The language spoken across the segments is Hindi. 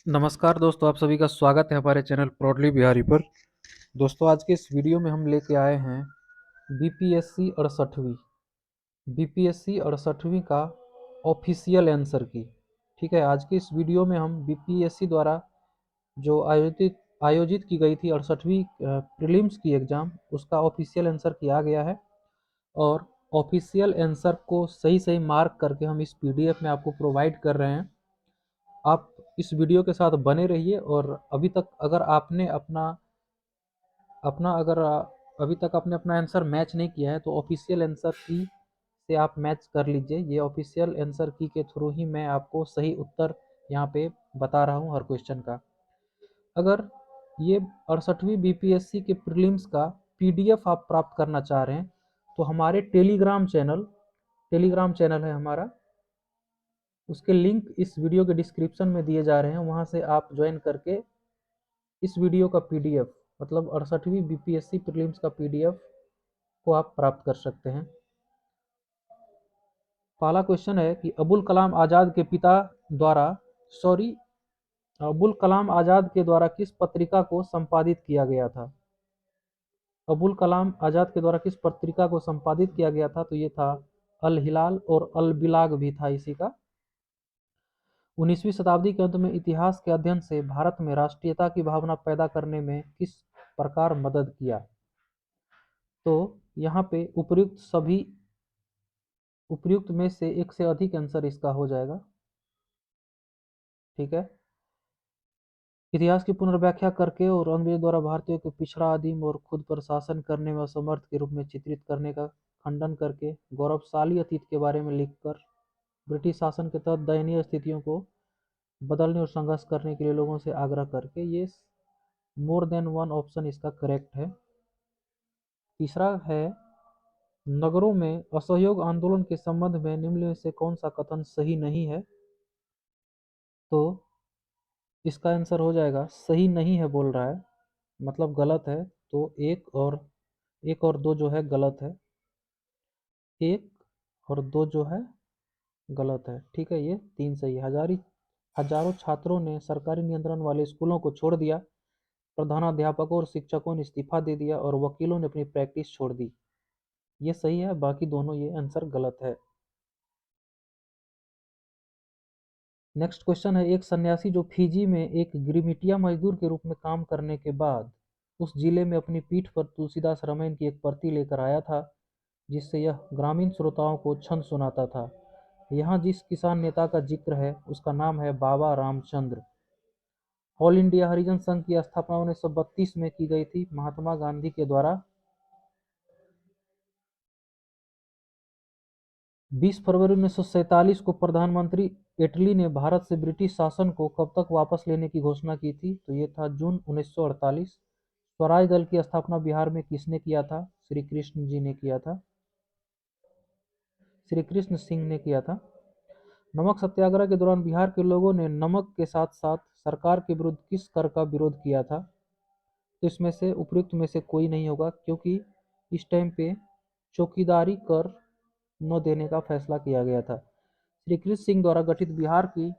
नमस्कार दोस्तों, आप सभी का स्वागत है हमारे चैनल प्रॉडली बिहारी पर। दोस्तों, आज के इस वीडियो में हम लेके आए हैं बीपीएससी 68वीं बीपीएससी 68वीं का ऑफिशियल आंसर की। ठीक है, आज के इस वीडियो में हम बीपीएससी द्वारा जो आयोजित की गई थी 68वीं प्रीलिम्स की एग्ज़ाम, उसका ऑफिशियल आंसर किया गया है। और ऑफिशियल आंसर को सही सही मार्क करके हम इस पीडीएफ में आपको प्रोवाइड कर रहे हैं। आप इस वीडियो के साथ बने रहिए। और अभी तक अगर आपने अपना अपना अगर अभी तक आपने अपना आंसर मैच नहीं किया है तो ऑफिशियल आंसर की से आप मैच कर लीजिए। ये ऑफिशियल आंसर की के थ्रू ही मैं आपको सही उत्तर यहाँ पे बता रहा हूँ हर क्वेश्चन का। अगर ये 68वीं बीपीएससी के प्रीलिम्स का पीडीएफ आप प्राप्त करना चाह रहे हैं तो हमारे टेलीग्राम चैनल है हमारा, उसके लिंक इस वीडियो के डिस्क्रिप्शन में दिए जा रहे हैं। वहाँ से आप ज्वाइन करके इस वीडियो का पीडीएफ मतलब 68वीं बीपीएससी प्रीलिम्स का पीडीएफ को आप प्राप्त कर सकते हैं। पहला क्वेश्चन है कि सॉरी अबुल कलाम आज़ाद के द्वारा किस पत्रिका को संपादित किया गया था? अबुल कलाम आज़ाद के द्वारा किस पत्रिका को संपादित किया गया था? तो ये था अल हिलाल, और अल बिलाग भी था इसी का। 19वीं शताब्दी के अंत में इतिहास के अध्ययन से भारत में राष्ट्रीयता की भावना पैदा करने में किस प्रकार मदद किया? तो यहाँ पे उपर्युक्त में से एक से अधिक आंसर इसका हो जाएगा। ठीक है, इतिहास की पुनर्व्याख्या करके और अंग्रेजों द्वारा भारतीयों को पिछड़ा, आदिम और खुद पर शासन करने में असमर्थ के रूप में चित्रित करने का खंडन करके, गौरवशाली अतीत के बारे में लिखकर ब्रिटिश शासन के तहत दयनीय स्थितियों को बदलने और संघर्ष करने के लिए लोगों से आग्रह करके, ये मोर देन वन ऑप्शन इसका करेक्ट है। तीसरा है, नगरों में असहयोग आंदोलन के संबंध में निम्न में से कौन सा कथन सही नहीं है? तो इसका आंसर हो जाएगा सही नहीं है बोल रहा है, मतलब गलत है। तो एक और दो जो है गलत है, एक और दो जो है गलत है। ठीक है, ये तीन सही है। हजारों छात्रों ने सरकारी नियंत्रण वाले स्कूलों को छोड़ दिया, प्रधानाध्यापकों और शिक्षकों ने इस्तीफा दे दिया और वकीलों ने अपनी प्रैक्टिस छोड़ दी। ये सही है, बाकी दोनों ये आंसर गलत है। नेक्स्ट क्वेश्चन है, एक सन्यासी जो फिजी में एक गिरमिटिया मजदूर के रूप में काम करने के बाद उस जिले में अपनी पीठ पर तुलसीदास रामायण की एक प्रति लेकर आया था, जिससे यह ग्रामीण श्रोताओं को छंद सुनाता था। यहाँ जिस किसान नेता का जिक्र है उसका नाम है बाबा रामचंद्र। ऑल इंडिया हरिजन संघ की स्थापना 1932 में की गई थी महात्मा गांधी के द्वारा। 20 फरवरी 1947 को प्रधानमंत्री एटली ने भारत से ब्रिटिश शासन को कब तक वापस लेने की घोषणा की थी? तो ये था जून 1948। स्वराज दल की स्थापना बिहार में किसने किया था? श्री कृष्ण जी ने किया था, श्री कृष्ण सिंह ने किया था। नमक सत्याग्रह के दौरान बिहार के लोगों ने नमक के साथ साथ सरकार के विरुद्ध किस कर का विरोध किया था? तो इसमें से उपयुक्त में से कोई नहीं होगा, क्योंकि इस टाइम पे चौकीदारी कर न देने का फैसला किया गया था। श्री कृष्ण सिंह द्वारा गठित बिहार की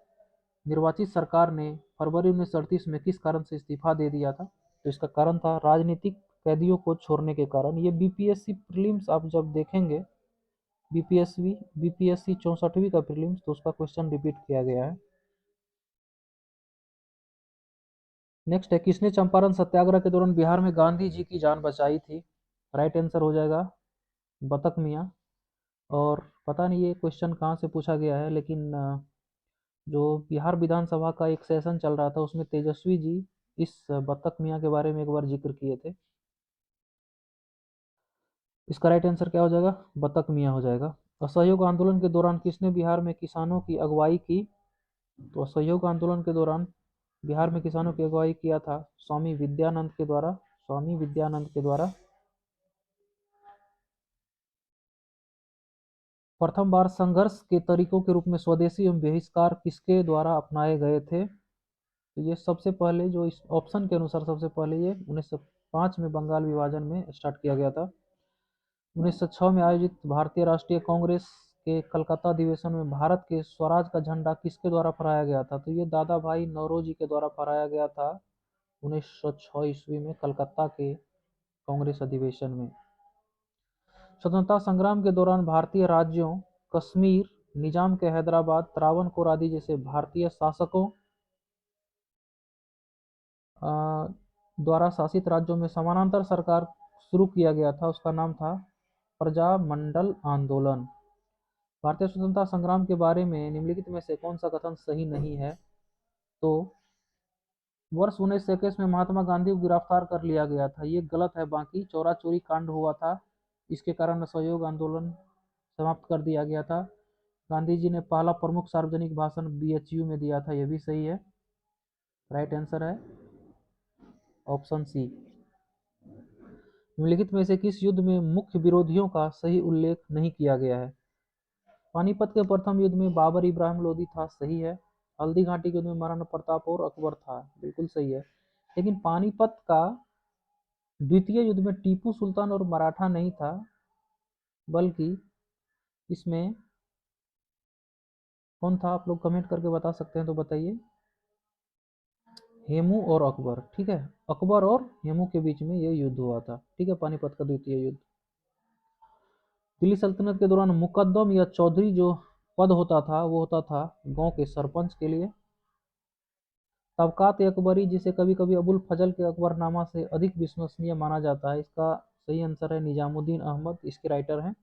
निर्वाचित सरकार ने फरवरी 1938 में किस कारण से इस्तीफा दे दिया था? तो इसका कारण था राजनीतिक कैदियों को छोड़ने के कारण। ये बीपीएससी प्रीलिम्स आप जब देखेंगे, बीपीएससी 64वीं का प्रीलिम्स, तो उसका क्वेश्चन रिपीट किया गया है। नेक्स्ट है, किसने चंपारण सत्याग्रह के दौरान बिहार में गांधी जी की जान बचाई थी? राइट आंसर हो जाएगा बतक मियाँ। और पता नहीं ये क्वेश्चन कहाँ से पूछा गया है, लेकिन जो बिहार विधानसभा का एक सेशन चल रहा था उसमें तेजस्वी जी इस बतक मियाँ के बारे में एक बार जिक्र किए थे। इसका राइट आंसर क्या हो जाएगा? बतक मियाँ हो जाएगा। असहयोग आंदोलन के दौरान किसने बिहार में किसानों की अगुवाई की? तो असहयोग आंदोलन के दौरान बिहार में किसानों की अगुवाई किया था स्वामी विद्यानंद के द्वारा। प्रथम बार संघर्ष के तरीकों के रूप में स्वदेशी एवं बहिष्कार किसके द्वारा अपनाए गए थे? तो ये सबसे पहले जो इस ऑप्शन के अनुसार सबसे पहले ये 1905 में बंगाल विभाजन में स्टार्ट किया गया था। 1906 में आयोजित भारतीय राष्ट्रीय कांग्रेस के कलकत्ता अधिवेशन में भारत के स्वराज का झंडा किसके द्वारा फहराया गया था? तो ये दादा भाई नौरोजी के द्वारा फहराया गया था 1906 ईस्वी में कलकत्ता के कांग्रेस अधिवेशन में। स्वतंत्रता संग्राम के दौरान भारतीय राज्यों कश्मीर, निजाम के हैदराबाद, त्रावणकोर आदि जैसे भारतीय शासकों द्वारा शासित राज्यों में समानांतर सरकार शुरू किया गया था, उसका नाम था प्रजामंडल आंदोलन। भारतीय स्वतंत्रता संग्राम के बारे में निम्नलिखित में से कौन सा कथन सही नहीं है? तो वर्ष 1921 में महात्मा गांधी को गिरफ्तार कर लिया गया था, ये गलत है। बाकी चोरा चोरी कांड हुआ था, इसके कारण असहयोग आंदोलन समाप्त कर दिया गया था। गांधी जी ने पहला प्रमुख सार्वजनिक भाषण बीएचयू में दिया था, यह भी सही है। राइट आंसर है ऑप्शन सी। निम्नलिखित में से किस युद्ध में मुख्य विरोधियों का सही उल्लेख नहीं किया गया है? पानीपत के प्रथम युद्ध में बाबर इब्राहिम लोदी था, सही है। हल्दी घाटी के युद्ध में महाराणा प्रताप और अकबर था, बिल्कुल सही है। लेकिन पानीपत का द्वितीय युद्ध में टीपू सुल्तान और मराठा नहीं था, बल्कि इसमें कौन था? आप लोग कमेंट करके बता सकते हैं तो बताइए। हेमू और अकबर, ठीक है, अकबर और हेमू के बीच में यह युद्ध हुआ था, ठीक है, पानीपत का द्वितीय युद्ध। दिल्ली सल्तनत के दौरान मुकद्दम या चौधरी जो पद होता था वो होता था गांव के सरपंच के लिए। तबकात अकबरी, जिसे कभी कभी अबुल फजल के अकबरनामा से अधिक विश्वसनीय माना जाता है, इसका सही आंसर है निजामुद्दीन अहमद, इसके राइटर हैं।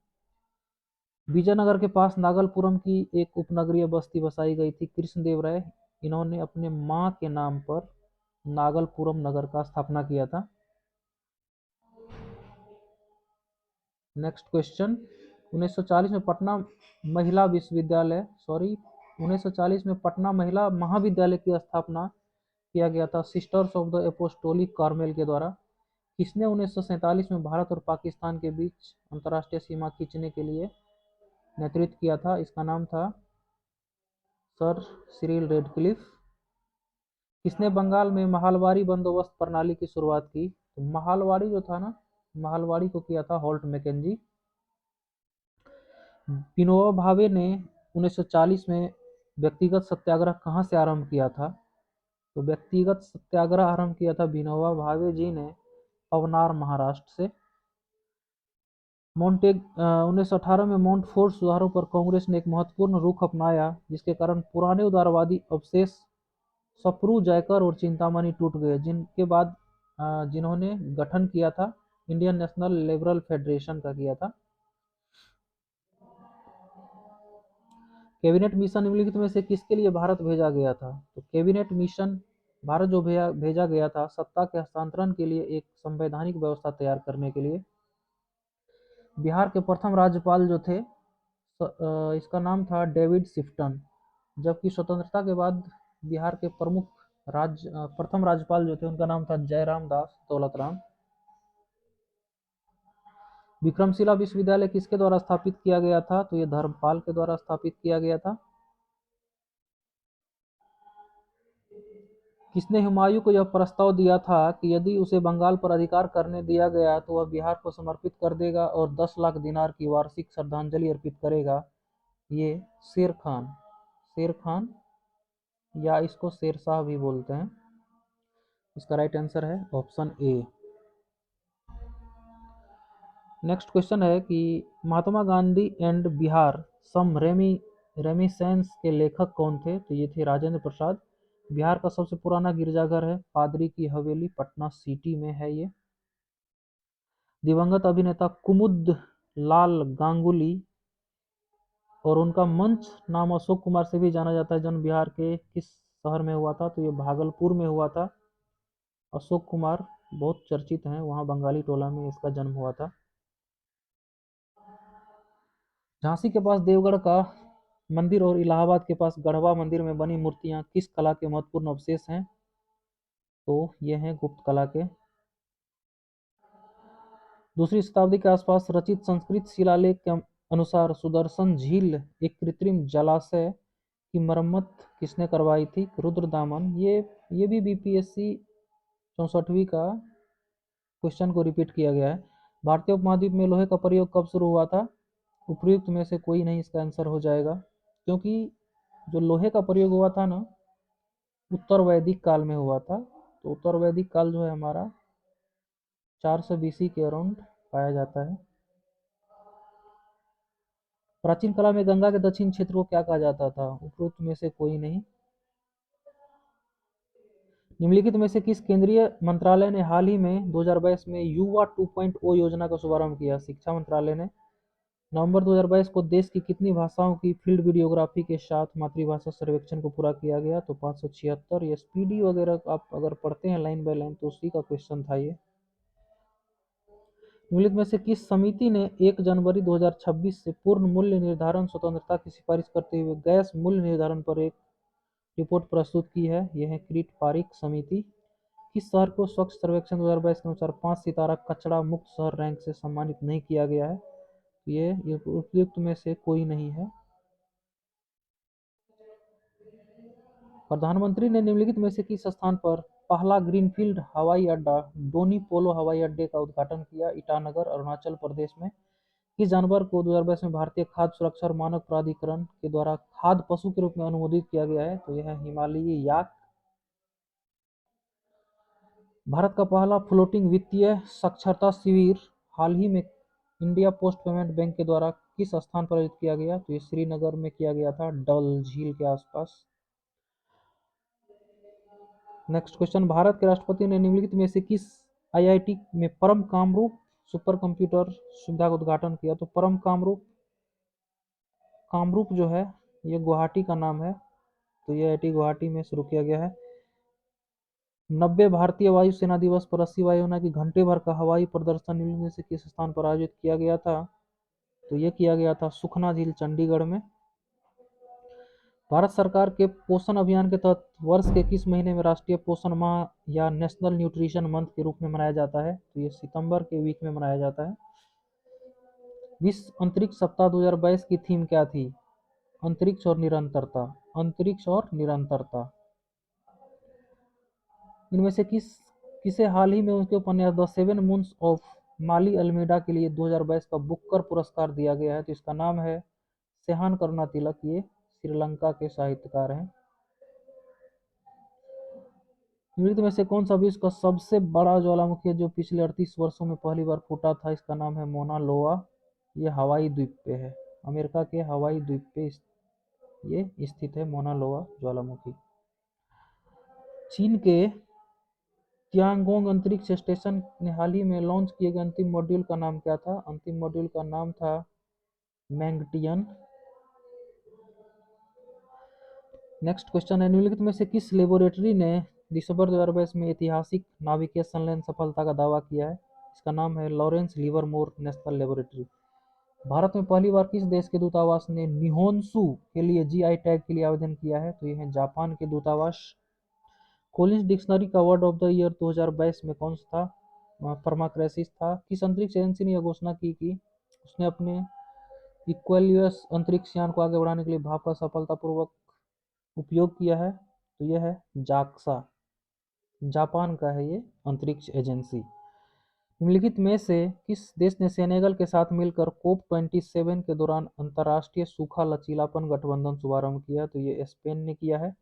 विजयनगर के पास नागलपुरम की एक उपनगरीय बस्ती बसाई गई थी, कृष्णदेव राय, इन्होंने अपने मां के नाम पर नागलपुरम नगर का स्थापना किया था। नेक्स्ट क्वेश्चन, 1940 में पटना महिला विश्वविद्यालय 1940 में पटना महिला महाविद्यालय की स्थापना किया गया था sisters of the apostolic Carmel के द्वारा। किसने 1947 में भारत और पाकिस्तान के बीच अंतर्राष्ट्रीय सीमा खींचने के लिए नेतृत्व किया था? इसका नाम था सर सिरिल रेडक्लिफ। किसने बंगाल में महालवाड़ी बंदोबस्त प्रणाली की शुरुआत की? तो महालवाड़ी जो था ना, महालवाड़ी को किया था हॉल्ट मैकेंजी। विनोबा भावे ने 1940 में व्यक्तिगत सत्याग्रह कहाँ से आरंभ किया था? तो व्यक्तिगत सत्याग्रह आरंभ किया था विनोबा भावे जी ने पवनार, महाराष्ट्र से। 1918 में माउंट फोर्ट सुधारों पर कांग्रेस ने एक महत्वपूर्ण रुख अपनाया, जिसके कारण पुराने उदारवादी अवशेष सप्रू, जयकर और चिंतामणि टूट गए, जिनके बाद जिन्होंने गठन किया था इंडियन नेशनल लिबरल फेडरेशन का किया था। कैबिनेट मिशन निम्नलिखित में से किसके लिए भारत भेजा गया था? तो कैबिनेट मिशन भारत जो भेजा गया था सत्ता के हस्तांतरण के लिए, एक संवैधानिक व्यवस्था तैयार करने के लिए। बिहार के प्रथम राज्यपाल जो थे इसका नाम था डेविड शिफ्टन, जबकि स्वतंत्रता के बाद बिहार के प्रथम राज्यपाल जो थे उनका नाम था जयराम दास दौलतराम। विक्रमशिला विश्वविद्यालय किसके द्वारा स्थापित किया गया था? तो ये धर्मपाल के द्वारा स्थापित किया गया था। किसने हुमायूं को यह प्रस्ताव दिया था कि यदि उसे बंगाल पर अधिकार करने दिया गया तो वह बिहार को समर्पित कर देगा और 10 लाख दिनार की वार्षिक श्रद्धांजलि अर्पित करेगा? ये शेर खान, शेर खान या इसको शेरशाह भी बोलते हैं। इसका राइट आंसर है ऑप्शन ए। नेक्स्ट क्वेश्चन है कि महात्मा गांधी एंड बिहार सम रेमिसेंस के लेखक कौन थे? तो ये थे राजेंद्र प्रसाद। बिहार का सबसे पुराना गिरजाघर है पादरी की हवेली, पटना सिटी में है ये। दिवंगत अभिनेता कुमुद लाल गांगुली और उनका मंच नाम अशोक कुमार से भी जाना जाता है, जन्म बिहार के किस शहर में हुआ था? तो ये भागलपुर में हुआ था। अशोक कुमार बहुत चर्चित हैं, वहाँ बंगाली टोला में इसका जन्म हुआ था। झांसी के पास देवगढ़ का मंदिर और इलाहाबाद के पास गढ़वा मंदिर में बनी मूर्तियां किस कला के महत्वपूर्ण अवशेष हैं? तो ये हैं गुप्त कला के। दूसरी शताब्दी के आसपास रचित संस्कृत शिलालेख के अनुसार सुदर्शन झील एक कृत्रिम जलाशय की मरम्मत किसने करवाई थी? रुद्रदामन। ये भी बीपीएससी 64वीं का क्वेश्चन को रिपीट किया गया है। भारतीय उपमहाद्वीप में लोहे का प्रयोग कब शुरू हुआ था? उपयुक्त में से कोई नहीं इसका आंसर हो जाएगा, क्योंकि जो लोहे का प्रयोग हुआ था ना, उत्तर वैदिक काल में हुआ था। तो उत्तर वैदिक काल जो है हमारा 400 BC के अराउंड पाया जाता है। प्राचीन काल में गंगा के दक्षिण क्षेत्र को क्या कहा जाता था? उपरोक्त में से कोई नहीं। निम्नलिखित में से किस केंद्रीय मंत्रालय ने हाल ही में 2022 में युवा 2.0 योजना का शुभारंभ किया? शिक्षा मंत्रालय ने। नवंबर 2022 को देश की कितनी भाषाओं की फील्ड वीडियोग्राफी के साथ मातृभाषा सर्वेक्षण को पूरा किया गया? तो 576। ये स्पीडी वगैरह आप अगर पढ़ते हैं लाइन बाय लाइन तो उसी का क्वेश्चन था ये। निम्नलिखित में से किस समिति ने 1 जनवरी 2026 से पूर्ण मूल्य निर्धारण स्वतंत्रता की सिफारिश करते हुए गैस मूल्य निर्धारण पर एक रिपोर्ट प्रस्तुत की है? यह है क्रीट पारिक समिति। किस शहर को स्वच्छ सर्वेक्षण 2022 के अनुसार 5 सितारा कचरा मुक्त शहर रैंक से सम्मानित नहीं किया गया है? ये उपयुक्त में से कोई नहीं है। प्रधानमंत्री ने निम्नलिखित में से किस स्थान पर पहला ग्रीनफील्ड हवाई अड्डा डोनी पोलो हवाई अड्डे का उद्घाटन किया? ईटानगर, अरुणाचल प्रदेश में। किस जानवर को 2022 में भारतीय खाद्य सुरक्षा और मानक प्राधिकरण के द्वारा खाद्य पशु के रूप में अनुमोदित किया गया है? तो यह है हिमालयी याक। भारत का पहला फ्लोटिंग वित्तीय साक्षरता शिविर हाल ही में इंडिया पोस्ट पेमेंट बैंक के द्वारा किस स्थान पर आयोजित किया गया? तो ये श्रीनगर में किया गया था, डल झील के आसपास। नेक्स्ट क्वेश्चन, भारत के राष्ट्रपति ने निम्नलिखित में से किस आईआईटी में परम कामरूप सुपर कंप्यूटर सुविधा का उद्घाटन किया? तो परम कामरूप कामरूप जो है ये गुवाहाटी का नाम है, तो ये आईआईटी गुवाहाटी में शुरू किया गया है। 90 भारतीय वायुसेना दिवस पर 80 वायुसेना की घंटे भर का हवाई प्रदर्शन निम्नलिखित में से किस स्थान पर आयोजित किया गया था? तो ये किया गया था सुखना झील, चंडीगढ़ में। भारत सरकार के पोषण अभियान के तहत वर्ष के किस महीने में राष्ट्रीय पोषण माह या नेशनल न्यूट्रिशन मंथ के रूप में मनाया जाता है? तो ये सितंबर के वीक में मनाया जाता है। विश्व अंतरिक्ष सप्ताह 2022 की थीम क्या थी? अंतरिक्ष और निरंतरता। अंतरिक्ष और निरंतरता। इनमें से किसे हाल ही में उनके उपन्यास the seven moons of Maali Almeida के लिए 2022 का बुकर पुरस्कार दिया गया है? तो इसका नाम है सेहान करुणा तिलक, ये श्रीलंका के साहित्यकार हैं। निम्नलिखित में से कौन सा विश्व का सबसे बड़ा ज्वालामुखी है जो पिछले 38 वर्षों में पहली बार फूटा था? इसका नाम है मोना लोआ। ये हवाई द्वीप पे है, अमेरिका के हवाई द्वीप पे ये स्थित है मोना लोआ ज्वालामुखी। चीन के तियांगोंग अंतरिक्ष स्टेशन ने हाल ही में लॉन्च किए गए अंतिम मॉड्यूल का नाम क्या था? अंतिम मॉड्यूल का नाम था मैंगटियन। नेक्स्ट क्वेश्चन है, निम्नलिखित में से किस लेबोरेटरी ने दिसंबर 2022 में ऐतिहासिक नाभिकीय संलयन सफलता का दावा किया है? इसका नाम है Lawrence Livermore national laboratory. Bharat में पहली बार किस देश के दूतावास ने निहोन्सु के लिए जीआई टैग के लिए आवेदन किया है? तो यह है जापान के दूतावास। कोलिंस डिक्शनरी का वर्ड ऑफ द ईयर 2022 में कौन सा था? परमाक्रेसिस था। किस अंतरिक्ष एजेंसी ने यह घोषणा की कि उसने अपने इक्वेलियस अंतरिक्ष यान को आगे बढ़ाने के लिए भाप का सफलतापूर्वक उपयोग किया है? तो यह है जाक्सा, जापान का है ये अंतरिक्ष एजेंसी। निम्नलिखित में से किस देश ने सेनेगल के साथ मिलकर कोप 27 के दौरान अंतर्राष्ट्रीय सूखा लचीलापन गठबंधन शुभारंभ किया? तो ये स्पेन ने किया है।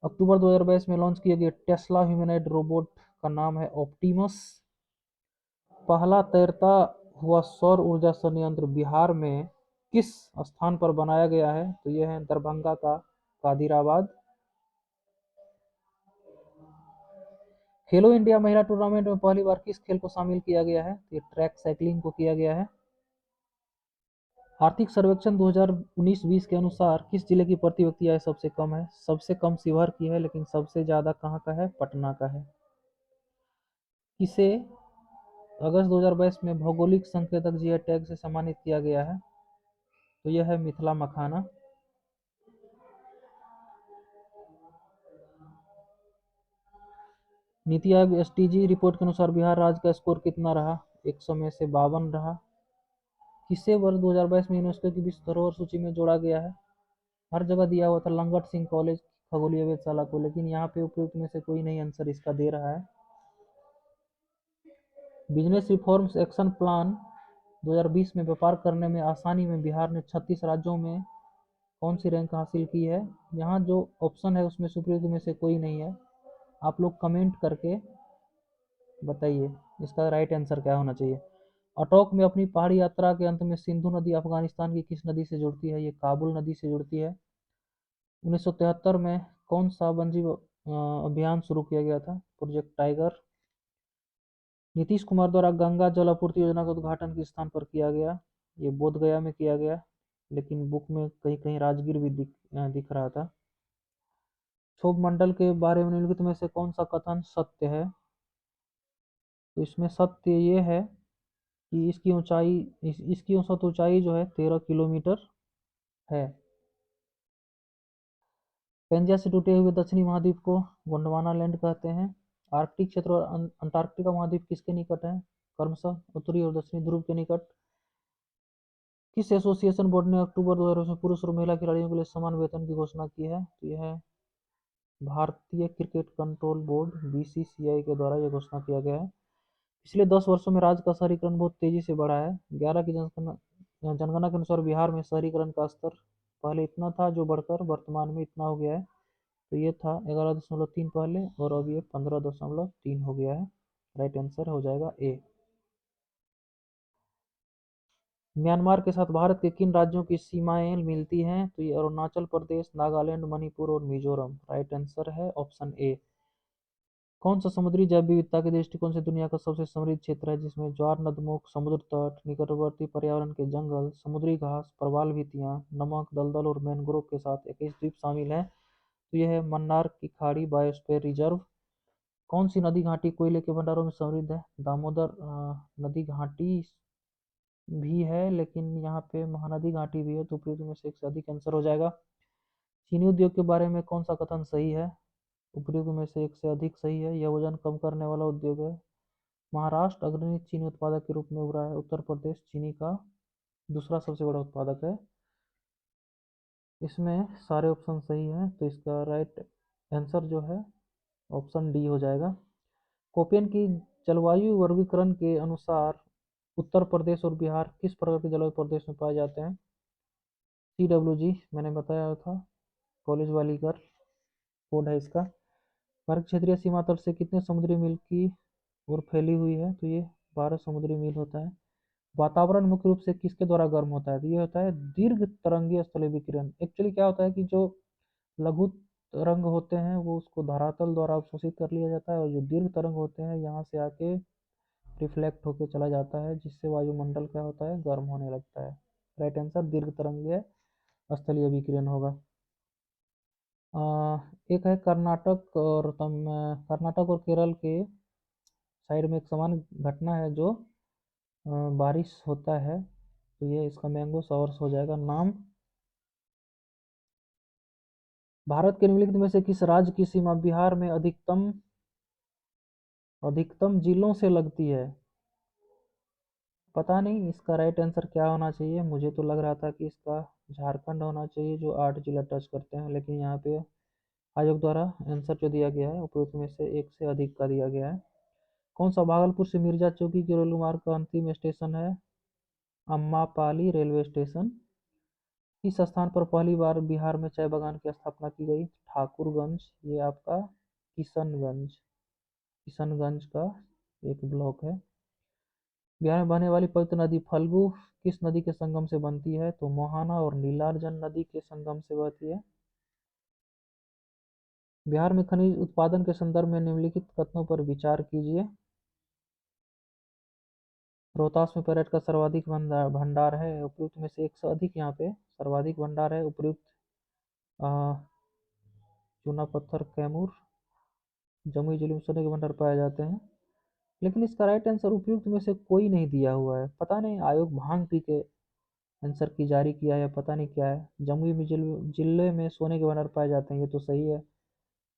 अक्टूबर 2022 में लॉन्च किए गए टेस्ला ह्यूमनॉइड रोबोट का नाम है ऑप्टिमस। पहला तैरता हुआ सौर ऊर्जा संयंत्र बिहार में किस स्थान पर बनाया गया है? तो यह है दरभंगा का कादिराबाद। खेलो इंडिया महिला टूर्नामेंट में पहली बार किस खेल को शामिल किया गया है? तो ये ट्रैक साइकिलिंग को किया गया है। आर्थिक सर्वेक्षण 2019-20 के अनुसार किस जिले की प्रति व्यक्ति आय सबसे कम है? सबसे कम शिवहर की है, लेकिन सबसे ज्यादा कहाँ का है? पटना का है। किसे अगस्त 2022 में भौगोलिक संकेतक जीआई टैग से सम्मानित किया गया है? तो यह है मिथिला मखाना। नीति आयोग एसटीजी रिपोर्ट के अनुसार बिहार राज्य का स्कोर कितना रहा? 100 में से 52 रहा। किसे वर्ष 2022 में यूनेस्को की विश्व धरोहर सूची में जोड़ा गया है? हर जगह दिया हुआ था लंगट सिंह कॉलेज खगोलीय वेधशाला को, लेकिन यहाँ पे उपयुक्त में से कोई नहीं आंसर इसका दे रहा है। बिजनेस रिफॉर्म्स एक्शन प्लान 2020 में व्यापार करने में आसानी में बिहार ने 36 राज्यों में कौन सी रैंक हासिल की है? यहाँ जो ऑप्शन है उसमें सुप्रीम में से कोई नहीं है। आप लोग कमेंट करके बताइए इसका राइट आंसर क्या होना चाहिए। अटोक में अपनी पहाड़ी यात्रा के अंत में सिंधु नदी अफगानिस्तान की किस नदी से जुड़ती है? ये काबुल नदी से जुड़ती है। 1973 में कौन सा वन्यजीव अभियान शुरू किया गया था? Project tiger. नीतीश कुमार द्वारा गंगा जल आपूर्ति योजना का उद्घाटन किस स्थान पर किया गया? ये बोध गया में किया गया, लेकिन बुक में कहीं कहीं राजगीर भी दिख रहा था। क्षोभ मंडल के बारे में निम्नलिखित में से कौन सा कथन सत्य है? तो इसमें सत्य ये है कि इसकी औसत ऊंचाई जो है 13 किलोमीटर है। पेंजिया से टूटे हुए दक्षिणी महाद्वीप को गोंडवाना लैंड कहते हैं। आर्कटिक क्षेत्र और अंटार्कटिका महाद्वीप किसके निकट है? क्रमशः उत्तरी और दक्षिणी ध्रुव के निकट। किस एसोसिएशन बोर्ड ने अक्टूबर 2000 में पुरुष और महिला खिलाड़ियों के लिए समान वेतन की घोषणा की है? तो यह है भारतीय क्रिकेट कंट्रोल बोर्ड बीसीसीआई के द्वारा यह घोषणा किया गया है। पिछले 10 वर्षों में राज्य का शहरीकरण बहुत तेजी से बढ़ा है। 11 की जनगणना के अनुसार बिहार में शहरीकरण का स्तर पहले इतना था जो बढ़कर वर्तमान में इतना हो गया है। तो ये था 11.3 पहले और अब ये 15.3 हो गया है। राइट आंसर हो जाएगा ए। म्यांमार के साथ भारत के किन राज्यों की सीमाएं मिलती हैं? तो ये अरुणाचल प्रदेश, नागालैंड, मणिपुर और मिजोरम। राइट आंसर है ऑप्शन ए। कौन सा समुद्री जैव विविधता के दृष्टिकोण से दुनिया का सबसे समृद्ध क्षेत्र है, जिसमें ज्वार नदमुख, समुद्र तट, निकटवर्ती पर्यावरण के जंगल, समुद्री घास, प्रवाल भित्तियां, नमक, दलदल और मैंग्रोव के साथ 21 द्वीप शामिल हैं? तो यह है मन्नार की खाड़ी बायोस्फीयर रिजर्व। कौन सी नदी घाटी कोयले के भंडारों में समृद्ध है? दामोदर नदी घाटी भी है, लेकिन यहाँ पे महानदी घाटी भी है, तो उपयुक्त में से एक से अधिक आंसर हो जाएगा। चीनी उद्योग के बारे में कौन सा कथन सही है? उपयुक्त में से एक से अधिक सही है। यह वजन कम करने वाला उद्योग है। महाराष्ट्र अग्रणी चीनी उत्पादक के रूप में उभरा है। उत्तर प्रदेश चीनी का दूसरा सबसे बड़ा उत्पादक है। इसमें सारे ऑप्शन सही हैं, तो इसका राइट आंसर जो है ऑप्शन डी हो जाएगा। कोपेन की जलवायु वर्गीकरण के अनुसार उत्तर प्रदेश और बिहार किस प्रकार के जलवायु प्रदेश में पाए जाते हैं? CWG मैंने बताया था, कॉलेज वाली गर्ल कोड है इसका। भारत क्षेत्रीय सीमा तट से कितने समुद्री मील की ओर फैली हुई है? तो ये 12 समुद्री मील होता है। वातावरण मुख्य रूप से किसके द्वारा गर्म होता है? तो ये होता है दीर्घ तरंगीय स्थलीय विकिरण। एक्चुअली क्या होता है कि जो लघु तरंग होते हैं वो उसको धरातल द्वारा अवशोषित कर लिया जाता है, और जो दीर्घ तरंग होते हैं यहाँ से आके रिफ्लेक्ट होके चला जाता है, जिससे वायुमंडल क्या होता है, गर्म होने लगता है। राइट आंसर दीर्घ तरंगीय स्थलीय विकिरण होगा। एक है कर्नाटक और केरल के साइड में एक समान घटना है जो बारिश होता है, तो ये इसका मैंगो शॉवर्स हो जाएगा नाम। भारत के निम्नलिखित में से किस राज्य की सीमा बिहार में अधिकतम जिलों से लगती है? पता नहीं इसका राइट आंसर क्या होना चाहिए। मुझे तो लग रहा था कि इसका झारखंड होना चाहिए, जो 8 जिला टच करते हैं, लेकिन यहाँ पे आयोग द्वारा आंसर जो दिया गया है उपरोक्त में से एक से अधिक का दिया गया है। कौन सा भागलपुर से मिर्जा चौकी की रेलवे मार्ग का अंतिम स्टेशन है? अम्मापाली रेलवे स्टेशन। किस स्थान पर पहली बार बिहार में चाय बागान की स्थापना की गई? ठाकुरगंज, ये आपका किशनगंज किशनगंज का एक ब्लॉक है। बिहार में बहने वाली पवित्र नदी फल्गु किस नदी के संगम से बनती है? तो मोहाना और नीलार्जन नदी के संगम से बहती है। बिहार में खनिज उत्पादन के संदर्भ में निम्नलिखित कथनों पर विचार कीजिए। रोहतास में पेरेट का सर्वाधिक भंडार है। उपयुक्त में से एक से अधिक यहाँ पे सर्वाधिक भंडार है। उपयुक्त चूना पत्थर कैमूर जमुई जिले में सोने के भंडार पाए जाते हैं। लेकिन इसका राइट आंसर उपयुक्त में से कोई नहीं दिया हुआ है। पता नहीं आयोग भांग पी के आंसर की जारी किया है या पता नहीं क्या है। जमुई में जिले में सोने के भंडार पाए जाते हैं, ये तो सही है।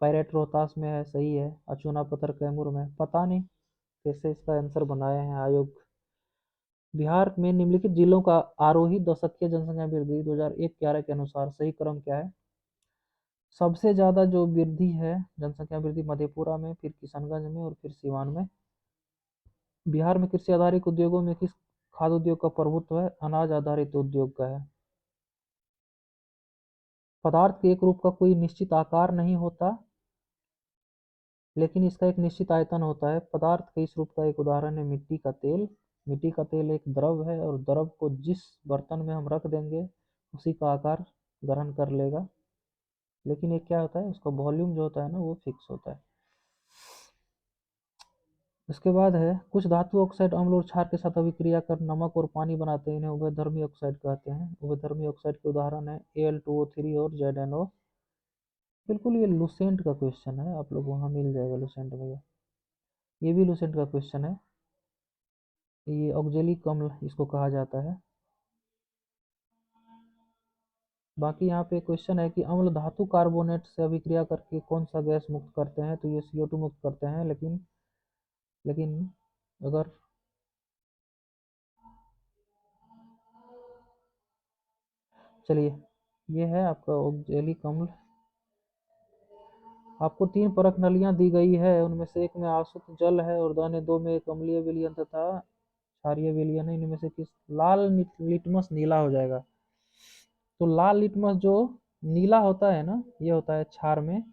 पायरेट रोहतास में है, सही है। अचूना पत्थर कैमूर में, पता नहीं कैसे इसका आंसर बनाए हैं आयोग। बिहार में निम्नलिखित जिलों का आरोही दशकीय जनसंख्या वृद्धि 2001-11 के अनुसार सही क्रम क्या है? सबसे ज्यादा जो वृद्धि है जनसंख्या वृद्धि मधेपुरा में, फिर किशनगंज में और फिर सिवान में। बिहार में कृषि आधारित उद्योगों में किस खाद्य उद्योग का प्रभुत्व है, अनाज आधारित उद्योग का है। पदार्थ के एक रूप का कोई निश्चित आकार नहीं होता, लेकिन इसका एक निश्चित आयतन होता है। पदार्थ के इस रूप का एक उदाहरण है मिट्टी का तेल। मिट्टी का तेल एक द्रव है और द्रव को जिस बर्तन में हम रख देंगे उसी का आकार ग्रहण कर लेगा, लेकिन ये क्या होता है, उसका वॉल्यूम जो होता है ना वो फिक्स होता है। उसके बाद है कुछ धातु ऑक्साइड अम्ल और क्षार के साथ अभिक्रिया कर नमक और पानी बनाते हैं, इन्हें उभयधर्मी ऑक्साइड कहते हैं। उभयधर्मी ऑक्साइड के उदाहरण है Al2O3 और ZnO। बिल्कुल ये लुसेंट का क्वेश्चन है, आप लोग वहाँ मिल जाएगा लुसेंट में, ये भी लुसेंट का क्वेश्चन है। ये ऑक्जेलिक अम्ल इसको कहा जाता है। बाकी यहाँ पे क्वेश्चन है कि अम्ल धातु कार्बोनेट से अभिक्रिया करके कौन सा गैस मुक्त करते हैं, तो ये CO2 मुक्त करते हैं। लेकिन अगर चलिए, ये है आपका ऑक्जेलिक अम्ल। आपको 3 परख नलियां दी गई है, उनमें से एक में आसुत जल है और दाने 2 में एक अम्लीय विलयन तथा क्षारीय विलयन है। इनमें से किस लाल लिटमस नीला हो जाएगा, तो लाल लिटमस जो नीला होता है ना ये होता है क्षार में,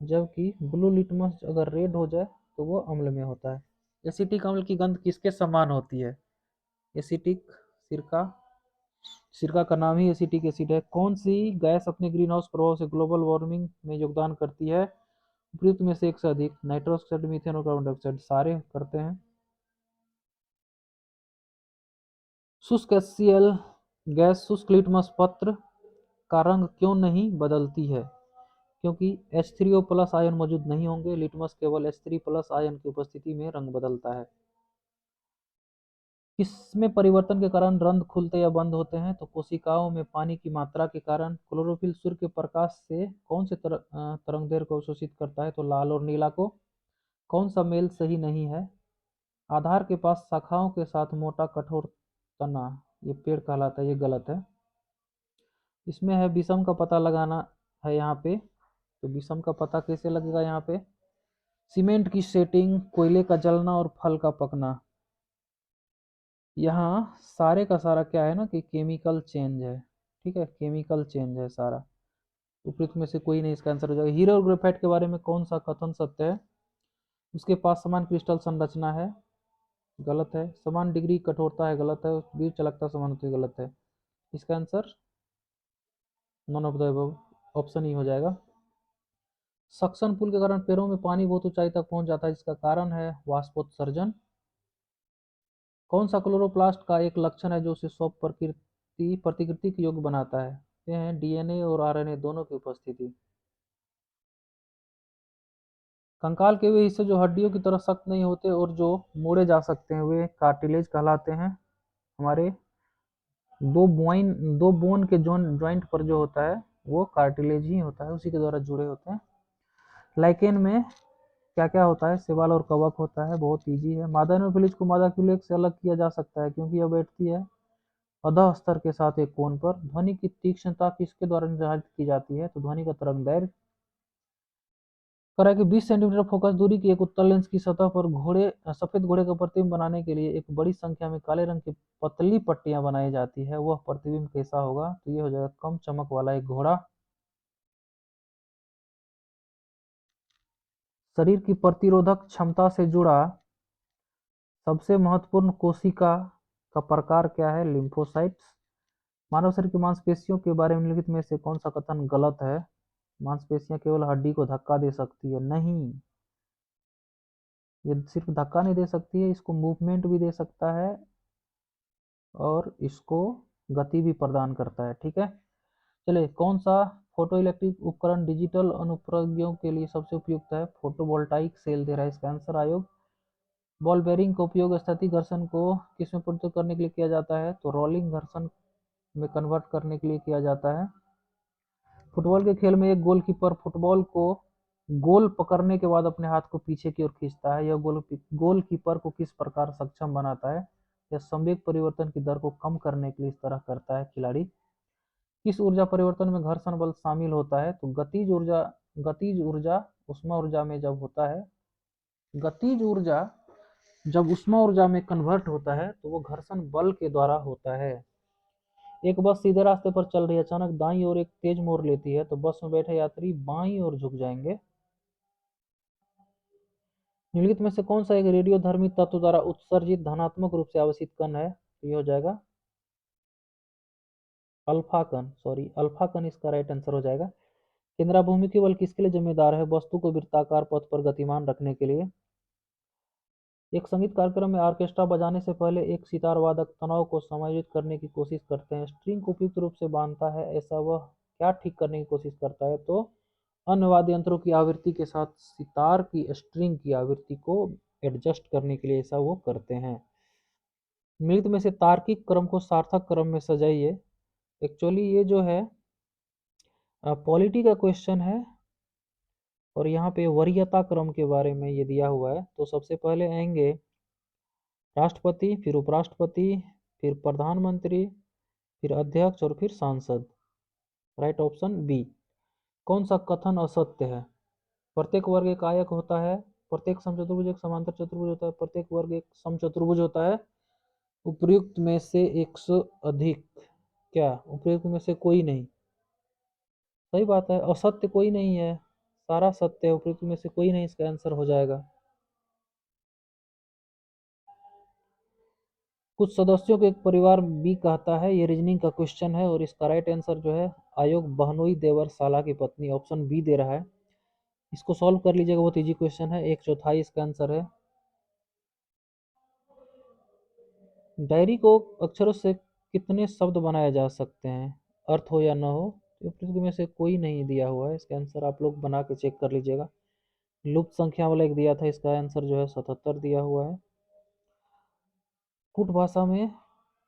जबकि ब्लू लिटमस अगर रेड हो जाए तो वो अम्ल में होता है। एसिटिक अम्ल की गंध किसके समान होती है? एसिटिक सिरका, सिरका का नाम ही एसिटिक एसिड है। कौन सी गैस अपने ग्रीन हाउस प्रभाव से ग्लोबल वार्मिंग में योगदान करती है? उपयुक्त में से एक से अधिक, नाइट्रस ऑक्साइड, मीथेन और कार्बन डाइऑक्साइड, सारे करते हैं। शुष्क HCl गैस शुष्क लिटमस पत्र का रंग क्यों नहीं बदलती है? क्योंकि H3O प्लस आयन मौजूद नहीं होंगे। लिटमस केवल H3 प्लस आयन की उपस्थिति में रंग बदलता है। किसमें परिवर्तन के कारण रंध्र खुलते या बंद होते हैं? तो कोशिकाओं में पानी की मात्रा के कारण। क्लोरोफिल सूर्य के प्रकाश से कौन से तरंगदैर्घ्य को अवशोषित करता है? तो लाल और नीला को। कौन सा मेल सही नहीं है? आधार के पास शाखाओं के साथ मोटा कठोर तना, ये पेड़ कहलाता है, ये गलत है। इसमें है विषम का पता लगाना है यहाँ पे, तो विषम का पता कैसे लगेगा यहाँ पे? सीमेंट की सेटिंग, कोयले का जलना और फल का पकना। यहाँ सारे का सारा क्या है ना कि केमिकल चेंज है, ठीक है, केमिकल चेंज है सारा। उपयुक्त में से कोई नहीं इसका आंसर हो जाएगा। हीरे और ग्रेफाइट के बारे में कौन सा कथन सत्य है? उसके पास समान क्रिस्टल संरचना है, गलत है। समान डिग्री कठोरता है, गलत है। बीच चलकता समान होती है, गलत है। इसका answer none of the above, option ही हो जाएगा। सक्शन पुल के कारण पैरों में पानी बहुत ऊंचाई तक पहुंच जाता है, जिसका कारण है वाष्पोत्सर्जन। कौन सा क्लोरोप्लास्ट का एक लक्षण है जो उसे सौ प्रतिकृति के योग्य बनाता है? ये है DNA और RNA दोनों की उपस्थिति। कंकाल के वे हिस्से जो हड्डियों की तरह सख्त नहीं होते और जो मोड़े जा सकते हैं वे कार्टिलेज कहलाते हैं। हमारे दो बोन के जॉइंट पर जो होता है वो कार्टिलेज ही होता है, उसी के द्वारा जुड़े होते हैं। लाइकेन में क्या क्या होता है? सेवाल और कवक होता है, बहुत इजी है। मादा एनोफिलीज को मादा क्यूलेक्स से अलग किया जा सकता है क्योंकि यह बैठती है अधः स्तर के साथ एक कोण पर। ध्वनि की तीक्ष्णता किसके द्वारा निर्धारित की जाती है? तो ध्वनि का तरंग दैर्घ्य। करा कि 20 सेंटीमीटर फोकस दूरी की एक उत्तल लेंस की सतह पर सफेद घोड़े का प्रतिबिंब बनाने के लिए एक बड़ी संख्या में काले रंग की पतली पट्टियां बनाई जाती है, वह प्रतिबिंब कैसा होगा? तो ये हो जाएगा कम चमक वाला एक घोड़ा। शरीर की प्रतिरोधक क्षमता से जुड़ा सबसे महत्वपूर्ण कोशिका का प्रकार क्या है? लिम्फोसाइट्स। मानव शरीर की मांसपेशियों के बारे में निम्नलिखित में से कौन सा कथन गलत है? मांसपेशियां केवल हड्डी को धक्का दे सकती है, नहीं, ये सिर्फ धक्का नहीं दे सकती है, इसको मूवमेंट भी दे सकता है और इसको गति भी प्रदान करता है, ठीक है। चलिए, कौन सा फोटो इलेक्ट्रिक उपकरण डिजिटल अनुप्रयोगों के लिए सबसे उपयुक्त है? फोटोवोल्टाइक सेल दे रहा है इसका आंसर आयोग। बॉल बेरिंग का उपयोग स्थैतिक घर्षण को किसमें प्रस्तुत करने के लिए किया जाता है? तो रोलिंग घर्षण में कन्वर्ट करने के लिए किया जाता है। फुटबॉल के खेल में एक गोलकीपर फुटबॉल को गोल पकड़ने के बाद अपने हाथ को पीछे की ओर खींचता है, यह गोलकीपर को किस प्रकार सक्षम बनाता है? यह संवेग परिवर्तन की दर को कम करने के लिए इस तरह करता है खिलाड़ी। किस ऊर्जा परिवर्तन में घर्षण बल शामिल होता है? तो गतिज ऊर्जा उष्मा ऊर्जा में जब होता है, गतिज ऊर्जा जब उष्मा ऊर्जा में कन्वर्ट होता है तो वो घर्षण बल के द्वारा होता है। एक बस सीधे रास्ते पर चल रही है, अचानक दाईं ओर एक तेज मोड़ लेती है तो बस में बैठे यात्री बाईं ओर झुक जाएंगे। निम्नलिखित में से कौन सा एक रेडियोधर्मी तत्व द्वारा उत्सर्जित धनात्मक रूप से आवेशित कण है? तो ये हो जाएगा अल्फा कण, सॉरी अल्फा कण इसका राइट आंसर हो जाएगा। केंद्राभिमुखी बल किसके लिए जिम्मेदार है? वस्तु को वृत्ताकार पथ पर गतिमान रखने के लिए। एक संगीत कार्यक्रम में ऑर्केस्ट्रा बजाने से पहले एक सितार वादक तनाव को समायोजित करने की कोशिश करते हैं। स्ट्रिंग को उपयुक्त रूप से बांधता है, ऐसा वह क्या ठीक करने की कोशिश करता है? तो अन्य वाद्य यंत्रों की आवृत्ति के साथ सितार की स्ट्रिंग की आवृत्ति को एडजस्ट करने के लिए ऐसा वो करते हैं। नृत्य में से तार्किक क्रम को सार्थक क्रम में सजाइए। एक्चुअली ये जो है पॉलिटी का क्वेश्चन है और यहाँ पे वरीयता क्रम के बारे में ये दिया हुआ है। तो सबसे पहले आएंगे राष्ट्रपति, फिर उपराष्ट्रपति, फिर प्रधानमंत्री, फिर अध्यक्ष और फिर सांसद। Right option B. कौन सा कथन असत्य है? प्रत्येक वर्ग एक आयक होता है, प्रत्येक समचतुर्भुज एक समांतर चतुर्भुज होता है, प्रत्येक वर्ग एक समचतुर्भुज होता है, उपयुक्त में से एक से अधिक। क्या उपयुक्त में से कोई नहीं? सही बात है, असत्य कोई नहीं है, सारा सत्य है, उपयुक्त में से कोई नहीं, इसका आंसर हो जाएगा। कुछ सदस्यों को एक परिवार बी कहता है, ये रीजनिंग का क्वेश्चन है और इसका राइट आंसर जो है आयोग बहनोई देवर साला की पत्नी, ऑप्शन बी दे रहा है। इसको सॉल्व कर लीजिएगा, बहुत इजी क्वेश्चन है, 1/4 इसका आंसर है। डायरी को अक्षरों से कितने शब्द बनाए जा सकते हैं, अर्थ हो या न हो? तो पृथ्वी में से कोई नहीं दिया हुआ है, इसका आंसर आप लोग बना के चेक कर लीजिएगा। लुप्त संख्या वाला एक दिया था, इसका आंसर जो है 77 दिया हुआ है। कुट भाषा में,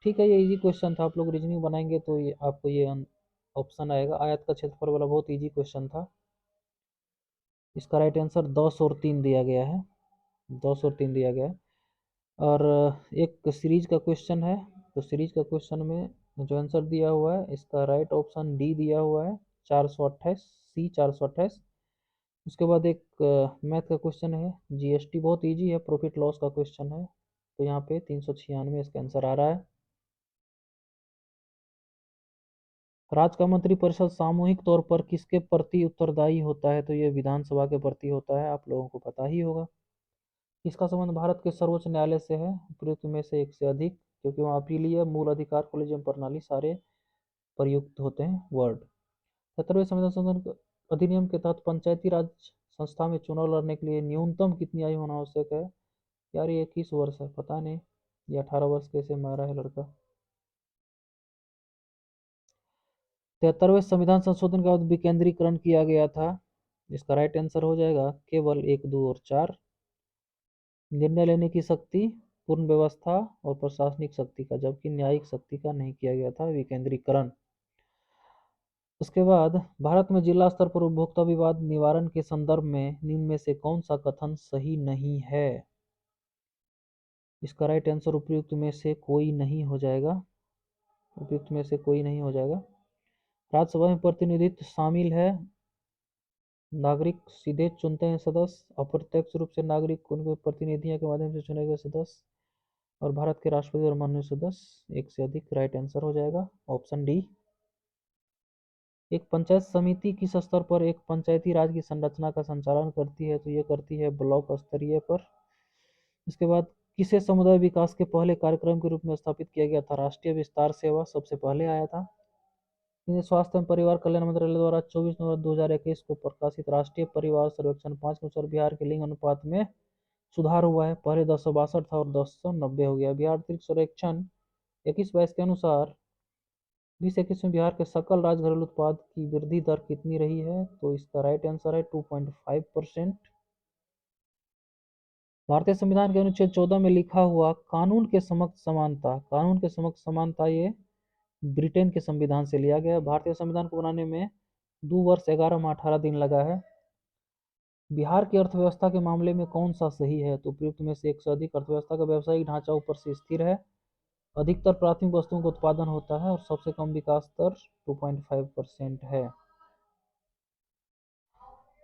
ठीक है, ये इजी क्वेश्चन था, आप लोग रीजनिंग बनाएंगे तो ये आपको ये ऑप्शन आएगा। आयत का क्षेत्रफल वाला बहुत इजी क्वेश्चन था, इसका राइट आंसर 10 और 3 दिया गया है, 10 और 3 दिया गया है। और एक सीरीज का क्वेश्चन है, तो सीरीज का क्वेश्चन में जो आंसर दिया हुआ है इसका राइट ऑप्शन डी दिया हुआ है, 428 सी, 428। उसके बाद एक मैथ का क्वेश्चन है, जीएसटी बहुत इजी है, प्रॉफिट लॉस का क्वेश्चन है, तो यहाँ पे 396 इसका आंसर आ रहा है। राज्य का मंत्रिपरिषद सामूहिक तौर पर किसके प्रति उत्तरदायी होता है? तो ये विधानसभा के प्रति होता है, आप लोगों को पता ही होगा। इसका संबंध भारत के सर्वोच्च न्यायालय से है, उपयुक्त में से एक से अधिक, क्योंकि वहाँ अपीलीय, मूल अधिकार, कोलेजियम प्रणाली सारे प्रयुक्त होते हैं वर्ड। 77वें संविधान संशोधन अधिनियम के तहत पंचायती राज संस्था में चुनाव लड़ने के लिए न्यूनतम कितनी आयु होना आवश्यक है? यार ये 21 वर्ष है, पता नहीं ये 18 वर्ष कैसे मारा है लड़का। 73वें संविधान संशोधन के बाद विकेंद्रीकरण किया गया था, इसका राइट आंसर हो जाएगा केवल 1, 2 और 4। निर्णय लेने की शक्ति, पूर्ण व्यवस्था और प्रशासनिक शक्ति का, जबकि न्यायिक शक्ति का नहीं किया गया था विकेंद्रीकरण। उसके बाद भारत में जिला स्तर पर उपभोक्ता विवाद निवारण के संदर्भ में निम्न में से कौन सा कथन सही नहीं है? इसका राइट आंसर उपयुक्त में से कोई नहीं हो जाएगा, उपयुक्त में से कोई नहीं हो जाएगा। राज्यसभा में प्रतिनिधित्व शामिल है, नागरिक सीधे चुनते हैं सदस्य, अप्रत्यक्ष रूप से नागरिक उनके प्रतिनिधियों के माध्यम से चुने गए सदस्य, और भारत के राष्ट्रपति और माननीय सदस्य, एक से अधिक। राइट आंसर हो जाएगा ऑप्शन डी। एक पंचायत समिति किस स्तर पर एक पंचायती राज की संरचना का संचालन करती है? तो ये करती है ब्लॉक स्तरीय पर। इसके बाद किसे समुदाय विकास के पहले कार्यक्रम के रूप में स्थापित किया गया था? राष्ट्रीय विस्तार सेवा सबसे पहले आया था। स्वास्थ्य एवं परिवार कल्याण मंत्रालय द्वारा 24 नवंबर 2021 को प्रकाशित राष्ट्रीय परिवार सर्वेक्षण 5 के अनुसार बिहार के लिंग अनुपात में सुधार हुआ है, पहले 1062 था और 1090 हो गया। बिहार अंतरिक्ष सर्वेक्षण 21-22 के अनुसार 2021 में बिहार के सकल राज्य घरेलू उत्पाद की वृद्धि दर कितनी रही है? तो इसका राइट आंसर है 2.5%। भारतीय संविधान के अनुच्छेद 14 में लिखा हुआ कानून के समक्ष समानता, कानून के समक्ष समानता ये ब्रिटेन के संविधान से लिया गया। भारतीय संविधान को बनाने में 2 वर्ष 11 माह 18 दिन लगा है। बिहार की अर्थव्यवस्था के मामले में कौन सा सही है? तो उपयुक्त में से एक से अधिक। अर्थव्यवस्था का व्यावसायिक ढांचा ऊपर से स्थिर है, अधिकतर प्राथमिक वस्तुओं का उत्पादन होता है और सबसे कम विकास दर 2.5% है।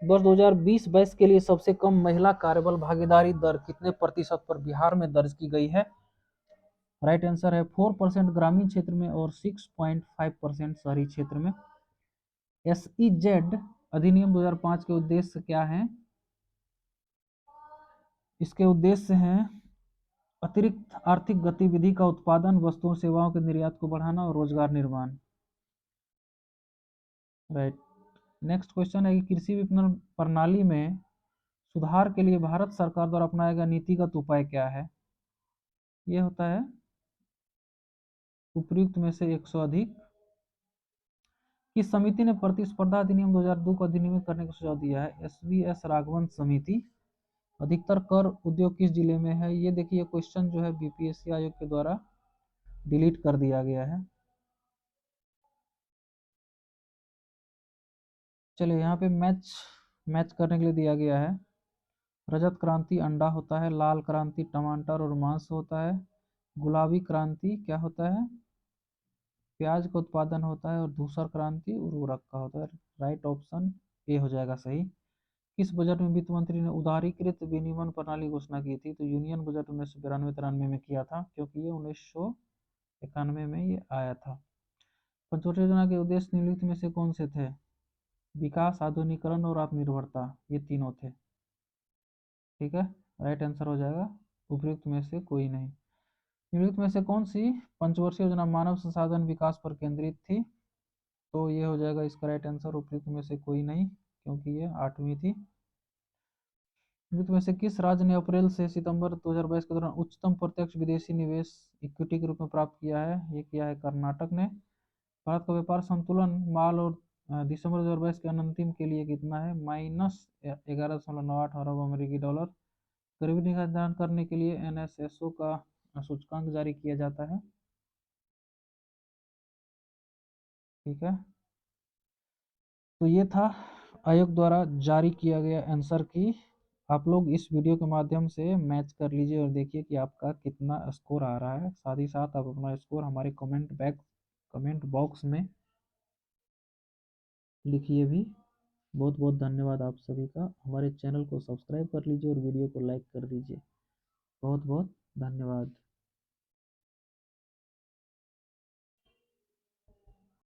वर्ष 2020-22 के लिए सबसे कम महिला कार्यबल भागीदारी दर कितने प्रतिशत पर बिहार में दर्ज की गई है? राइट आंसर है 4% ग्रामीण क्षेत्र में और 6.5% शहरी क्षेत्र में। SEZ अधिनियम 2005 के उद्देश्य क्या हैं? इसके उद्देश्य हैं अतिरिक्त आर्थिक गतिविधि का उत्पादन, वस्तुओं सेवाओं के निर्यात को बढ़ाना और रोजगार निर्माण। राइट। नेक्स्ट क्वेश्चन है कि कृषि विपणन प्रणाली में सुधार के लिए भारत सरकार द्वारा अपनाया गया नीतिगत उपाय क्या है? ये होता है उपयुक्त में से 100 अधिक। किस समिति ने प्रतिस्पर्धा अधिनियम 2002 को अधिनियमित करने का सुझाव दिया है? SVS राघवन समिति। अधिकतर कर उद्योग किस जिले में है? ये देखिए क्वेश्चन जो है BPSC आयोग के द्वारा डिलीट कर दिया गया है। चलिए यहाँ पे मैच करने के लिए दिया गया है। रजत क्रांति अंडा होता है, लाल क्रांति टमाटर और मांस होता है, गुलाबी क्रांति क्या होता है? प्याज का उत्पादन होता है और धूसर क्रांति उर्वरक का होता है। राइट ऑप्शन ए हो जाएगा सही। किस बजट में वित्त मंत्री ने उदारीकृत विनिमय प्रणाली की घोषणा की थी? तो यूनियन बजट 1992-93 में किया था, क्योंकि ये 1991 में ये आया था। पंचवटी योजना के उद्देश्य निम्नलिखित में से कौन से थे? विकास, आधुनिकीकरण और आत्मनिर्भरता, ये तीनों थे। ठीक है, राइट आंसर हो जाएगा उपयुक्त में से कोई नहीं। निम्नलिखित में से कौन सी पंचवर्षीय योजना मानव संसाधन विकास पर केंद्रित थी? तो ये हो जाएगा इसका राइट आंसर उपयुक्त में से कोई नहीं, क्योंकि ये 8वीं थी। निम्नलिखित में से किस राज्य ने अप्रैल से सितंबर 2022 के दौरान उच्चतम प्रत्यक्ष विदेशी निवेश इक्विटी के रूप में प्राप्त किया है? ये किया है कर्नाटक ने। भारत का व्यापार संतुलन माल और दिसंबर 2022 के अंतिम के लिए कितना है? -11.98 अरब अमेरिकी डॉलर। गरीबी निर्धारण करने के लिए NSSO का सूचकांक जारी किया जाता है। ठीक है, तो ये था आयोग द्वारा जारी किया गया आंसर की। आप लोग इस वीडियो के माध्यम से मैच कर लीजिए और देखिए कि आपका कितना स्कोर आ रहा है। साथ ही साथ आप अपना स्कोर हमारे कमेंट बॉक्स में लिखिए भी। बहुत बहुत धन्यवाद आप सभी का। हमारे चैनल को सब्सक्राइब कर लीजिए और वीडियो को लाइक कर दीजिए। बहुत बहुत धन्यवाद।